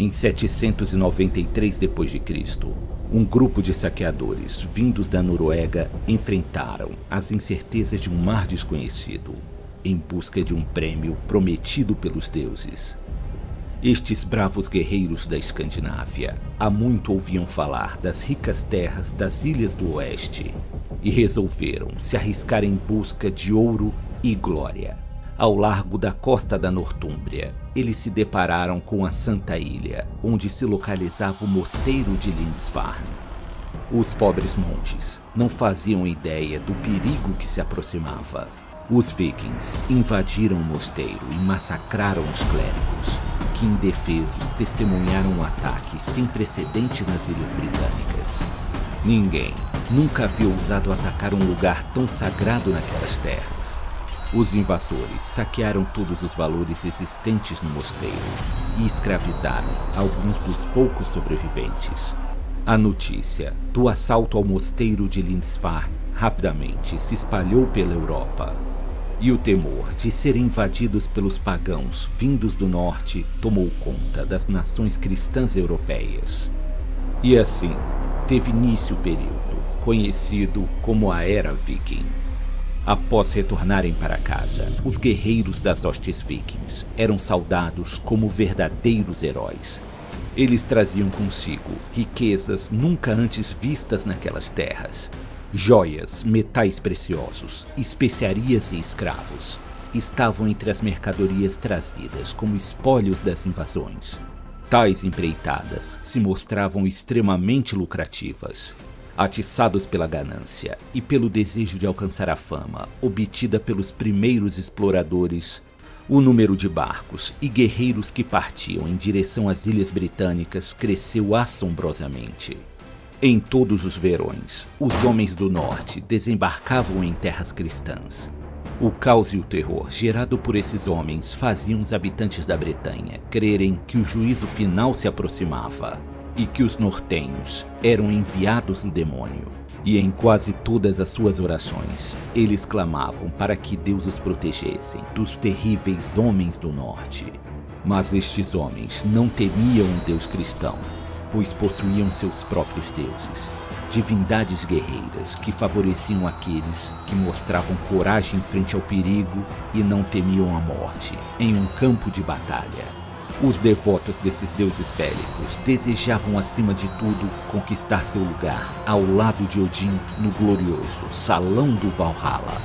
Em 793 d.C., um grupo de saqueadores vindos da Noruega enfrentaram as incertezas de um mar desconhecido em busca de um prêmio prometido pelos deuses. Estes bravos guerreiros da Escandinávia há muito ouviam falar das ricas terras das Ilhas do Oeste e resolveram se arriscar em busca de ouro e glória. Ao largo da costa da Nortúmbria, eles se depararam com a Santa Ilha, onde se localizava o mosteiro de Lindisfarne. Os pobres monges não faziam ideia do perigo que se aproximava. Os vikings invadiram o mosteiro e massacraram os clérigos, que indefesos testemunharam um ataque sem precedente nas Ilhas Britânicas. Ninguém nunca havia ousado atacar um lugar tão sagrado naquelas terras. Os invasores saquearam todos os valores existentes no mosteiro e escravizaram alguns dos poucos sobreviventes. A notícia do assalto ao mosteiro de Lindisfarne rapidamente se espalhou pela Europa, e o temor de serem invadidos pelos pagãos vindos do norte tomou conta das nações cristãs europeias. E assim, teve início o período conhecido como a Era Viking. Após retornarem para casa, os guerreiros das hostes vikings eram saudados como verdadeiros heróis. Eles traziam consigo riquezas nunca antes vistas naquelas terras. Joias, metais preciosos, especiarias e escravos estavam entre as mercadorias trazidas como espólios das invasões. Tais empreitadas se mostravam extremamente lucrativas. Atiçados pela ganância e pelo desejo de alcançar a fama obtida pelos primeiros exploradores, o número de barcos e guerreiros que partiam em direção às Ilhas Britânicas cresceu assombrosamente. Em todos os verões, os homens do norte desembarcavam em terras cristãs. O caos e o terror gerado por esses homens faziam os habitantes da Bretanha crerem que o juízo final se aproximava e que os nortenhos eram enviados do demônio. E em quase todas as suas orações, eles clamavam para que Deus os protegesse dos terríveis homens do norte. Mas estes homens não temiam um Deus cristão, pois possuíam seus próprios deuses, divindades guerreiras que favoreciam aqueles que mostravam coragem frente ao perigo e não temiam a morte em um campo de batalha. Os devotos desses deuses bélicos desejavam, acima de tudo, conquistar seu lugar ao lado de Odin no glorioso Salão do Valhalla.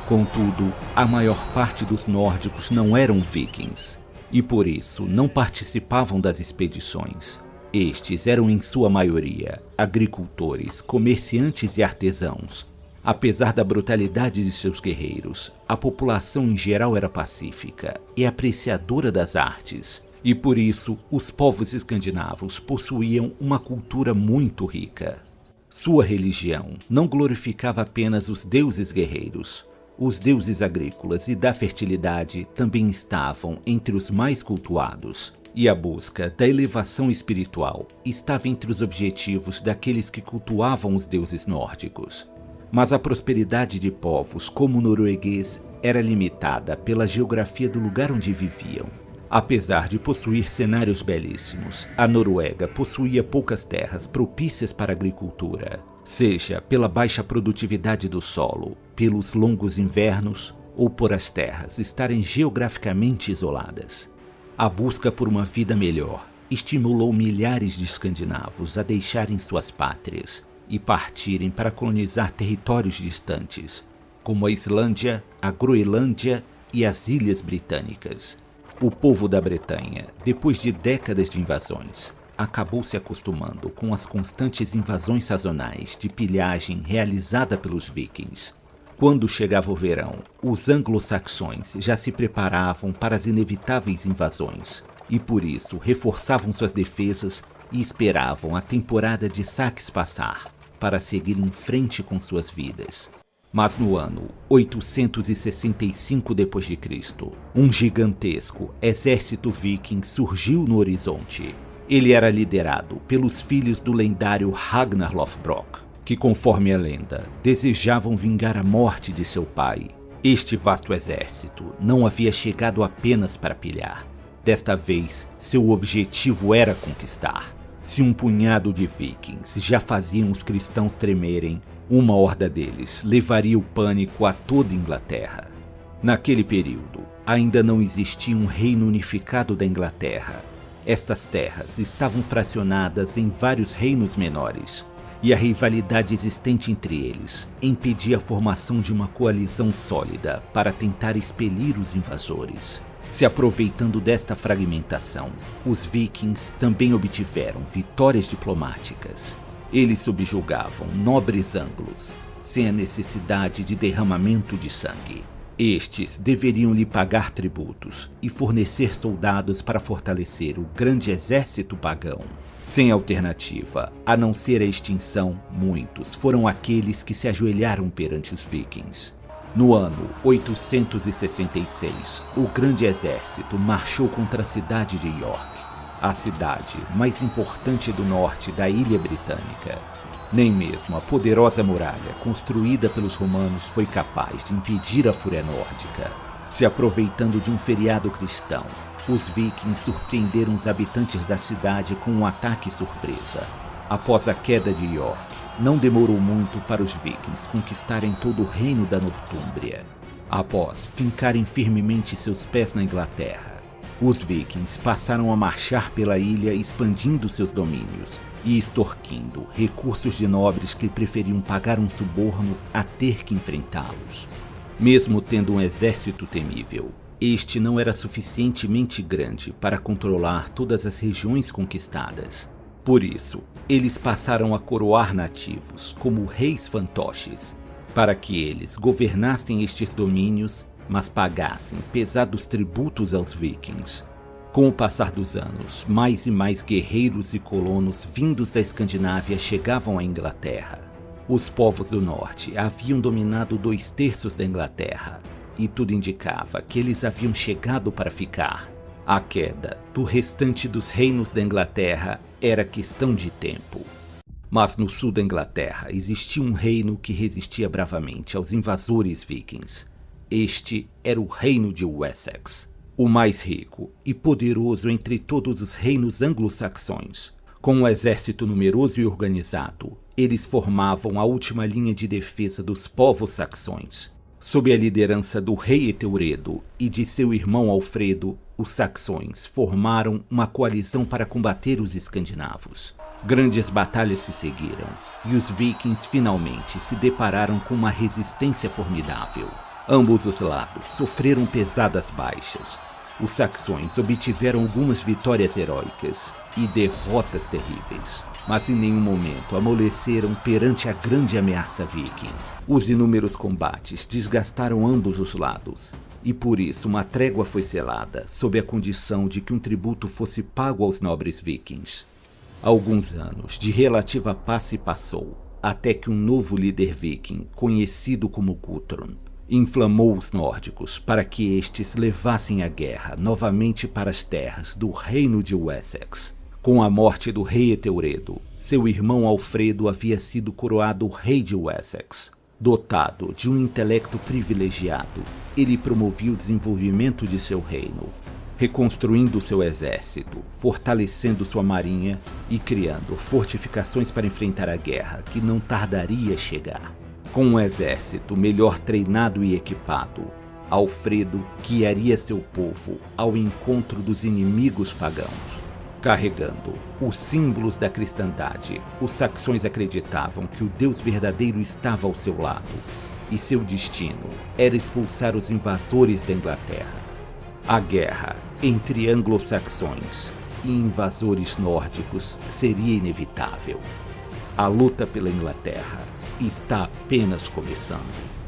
Contudo, a maior parte dos nórdicos não eram vikings, e por isso não participavam das expedições. Estes eram, em sua maioria, agricultores, comerciantes e artesãos. Apesar da brutalidade de seus guerreiros, a população em geral era pacífica e apreciadora das artes, e por isso os povos escandinavos possuíam uma cultura muito rica. Sua religião não glorificava apenas os deuses guerreiros. Os deuses agrícolas e da fertilidade também estavam entre os mais cultuados, e a busca da elevação espiritual estava entre os objetivos daqueles que cultuavam os deuses nórdicos. Mas a prosperidade de povos como o norueguês era limitada pela geografia do lugar onde viviam. Apesar de possuir cenários belíssimos, a Noruega possuía poucas terras propícias para a agricultura, seja pela baixa produtividade do solo, pelos longos invernos ou por as terras estarem geograficamente isoladas. A busca por uma vida melhor estimulou milhares de escandinavos a deixarem suas pátrias e partirem para colonizar territórios distantes, como a Islândia, a Groenlândia e as Ilhas Britânicas. O povo da Bretanha, depois de décadas de invasões, acabou se acostumando com as constantes invasões sazonais de pilhagem realizada pelos vikings. Quando chegava o verão, os anglo-saxões já se preparavam para as inevitáveis invasões, e por isso reforçavam suas defesas e esperavam a temporada de saques passar, para seguir em frente com suas vidas. Mas no ano 865 d.C., um gigantesco exército viking surgiu no horizonte. Ele era liderado pelos filhos do lendário Ragnar Lothbrok, que, conforme a lenda, desejavam vingar a morte de seu pai. Este vasto exército não havia chegado apenas para pilhar. Desta vez, seu objetivo era conquistar. Se um punhado de vikings já faziam os cristãos tremerem, uma horda deles levaria o pânico a toda a Inglaterra. Naquele período, ainda não existia um reino unificado da Inglaterra. Estas terras estavam fracionadas em vários reinos menores, e a rivalidade existente entre eles impedia a formação de uma coalizão sólida para tentar expelir os invasores. Se aproveitando desta fragmentação, os vikings também obtiveram vitórias diplomáticas. Eles subjugavam nobres anglos, sem a necessidade de derramamento de sangue. Estes deveriam lhe pagar tributos e fornecer soldados para fortalecer o grande exército pagão. Sem alternativa, a não ser a extinção, muitos foram aqueles que se ajoelharam perante os vikings. No ano 866, o grande exército marchou contra a cidade de York, a cidade mais importante do norte da ilha britânica. Nem mesmo a poderosa muralha construída pelos romanos foi capaz de impedir a fúria nórdica. Se aproveitando de um feriado cristão, os vikings surpreenderam os habitantes da cidade com um ataque surpresa. Após a queda de York, não demorou muito para os vikings conquistarem todo o reino da Nortúmbria. Após fincarem firmemente seus pés na Inglaterra, os vikings passaram a marchar pela ilha expandindo seus domínios e extorquindo recursos de nobres que preferiam pagar um suborno a ter que enfrentá-los. Mesmo tendo um exército temível, este não era suficientemente grande para controlar todas as regiões conquistadas. Por isso, eles passaram a coroar nativos como reis fantoches, para que eles governassem estes domínios, mas pagassem pesados tributos aos vikings. Com o passar dos anos, mais e mais guerreiros e colonos vindos da Escandinávia chegavam à Inglaterra. Os povos do norte haviam dominado 2/3 da Inglaterra, e tudo indicava que eles haviam chegado para ficar. A queda do restante dos reinos da Inglaterra era questão de tempo. Mas no sul da Inglaterra existia um reino que resistia bravamente aos invasores vikings. Este era o reino de Wessex, o mais rico e poderoso entre todos os reinos anglo-saxões. Com um exército numeroso e organizado, eles formavam a última linha de defesa dos povos saxões. Sob a liderança do rei Ethelredo e de seu irmão Alfredo, os saxões formaram uma coalizão para combater os escandinavos. Grandes batalhas se seguiram, e os vikings finalmente se depararam com uma resistência formidável. Ambos os lados sofreram pesadas baixas. Os saxões obtiveram algumas vitórias heróicas e derrotas terríveis, mas em nenhum momento amoleceram perante a grande ameaça viking. Os inúmeros combates desgastaram ambos os lados, e por isso uma trégua foi selada, sob a condição de que um tributo fosse pago aos nobres vikings. Alguns anos de relativa paz se passou, até que um novo líder viking, conhecido como Guthrum, inflamou os nórdicos para que estes levassem a guerra novamente para as terras do reino de Wessex. Com a morte do rei Ethelredo, seu irmão Alfredo havia sido coroado rei de Wessex. Dotado de um intelecto privilegiado, ele promovia o desenvolvimento de seu reino, reconstruindo seu exército, fortalecendo sua marinha e criando fortificações para enfrentar a guerra que não tardaria a chegar. Com um exército melhor treinado e equipado, Alfredo guiaria seu povo ao encontro dos inimigos pagãos. Carregando os símbolos da cristandade, os saxões acreditavam que o Deus verdadeiro estava ao seu lado, e seu destino era expulsar os invasores da Inglaterra. A guerra entre anglo-saxões e invasores nórdicos seria inevitável. A luta pela Inglaterra está apenas começando.